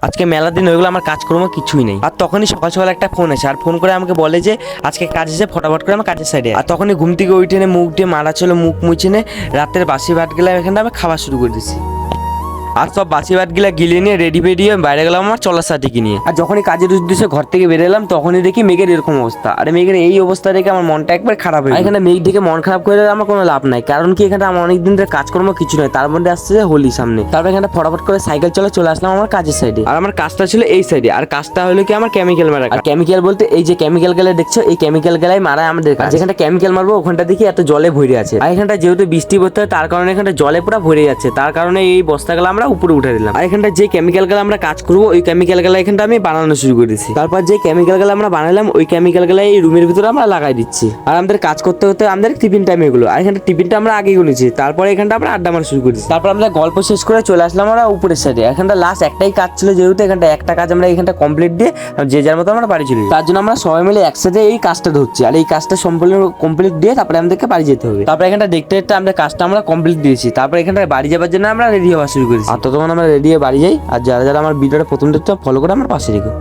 আজকে মেলা দিন হয়ে গেলো, আমার কাজকর্ম কিছুই নেই। আর তখনই সকাল সকাল একটা ফোন আসে, আর ফোন করে আমাকে বলে যে আজকে কাজ এসে ফটাফট করে আমার কাজের সাইডে। আর তখনই ঘুম থেকে উঠে মুখ দিয়ে মারা ছিল, মুখ মুছে নে রাতের বাসি ভাত গেলাম, এখানে আমি খাওয়া শুরু করে দিচ্ছি। আর সব বাসি ভাতগুলা গিলে নিয়ে রেডি বেরিয়ে বাইরে গেলাম আমার চলার সাথীকে নিয়ে। আর যখনই কাজের উদ্দেশ্যে ঘর থেকে বেরোলাম তখনই দেখি মেঘের এরকম অবস্থা। আর মেঘের এই অবস্থা দেখে আমার মনটা একবার খারাপ হয়ে গেল। এখানে মেঘ দেখে মন খারাপ করে আমার কোনো লাভ নাই, কারণ কি এখানে আমার অনেক দিন ধরে কাজকর্ম কিছু নয়, তার মধ্যে আসছে যে হোলি সামনে। তারপর এখানে ফটাফট করে সাইকেল চলে আসলাম আমার কাজের সাইডে। আর আমার কাজটা ছিল এই সাইডে, আর কাজটা হলো কি আমার কেমিক্যাল মারা। আর কেমিক্যাল বলতে এই যে কেমিক্যাল গেলে দেখছো, এই কেমিক্যাল গেলাই মারায় আমাদের কাজ। যেখানটা কেমিক্যাল মারবো ওখানটা দেখি এত জলে ভরে আছে। আর এখানটা যেহেতু বৃষ্টি পড়তে হয় তার কারণে এখানটা জলে পুরো ভরে যাচ্ছে, তার কারণে এই বস্তাগুলো আমরা উপরে উঠে দিলাম। আর এখানটা যে কেমিক্যাল গুলো আমরা কাজ করবো ওই কেমিক্যাল গুলো এখানটা আমি বানানো শুরু করে দিচ্ছি। তারপর যে কেমিক্যাল গুলো আমরা বানালাম ওই কেমিক্যাল গুলো এই রুমের ভিতরে আমরা লাগাই দিচ্ছি। আর আমাদের কাজ করতে করতে আমাদের টিফিন টাইম এগুলো, আর এখানটা টিফিনটা আমরা আগে গুনেছি, তারপরে এখানটা আমরা আড্ডা মারা শুরু করেছি। তারপর আমরা গল্প শেষ করে চলে আসলাম আমরা উপরের সাইডে। এখানটা লাস্ট একটাই কাজ ছিল, যেহেতু এখানটা একটা কাজ আমরা এখানটা কমপ্লিট দিয়ে যে যার মতো আমরা বাড়ি চলি। তার জন্য আমরা সবাই মিলে একসাথে এই কাজটা ধরছি, আর এই কাজটা সম্পূর্ণ কমপ্লিট দিয়ে তারপরে আমাদেরকে বাড়ি যেতে হবে। তারপরে এখানটা দেখতে দেখতে আমরা কাজটা আমরা কমপ্লিট দিয়েছি, তারপর এখানটা বাড়ি যাওয়ার জন্য আমরা রেডি হওয়া শুরু করেছি। আর ততক্ষণ আমরা রেডি হয়ে বাড়ি যাই। আর যারা যারা আমার ভিডিওটা প্রথম দেখতে ফলো করে আমার পাশে রেখো।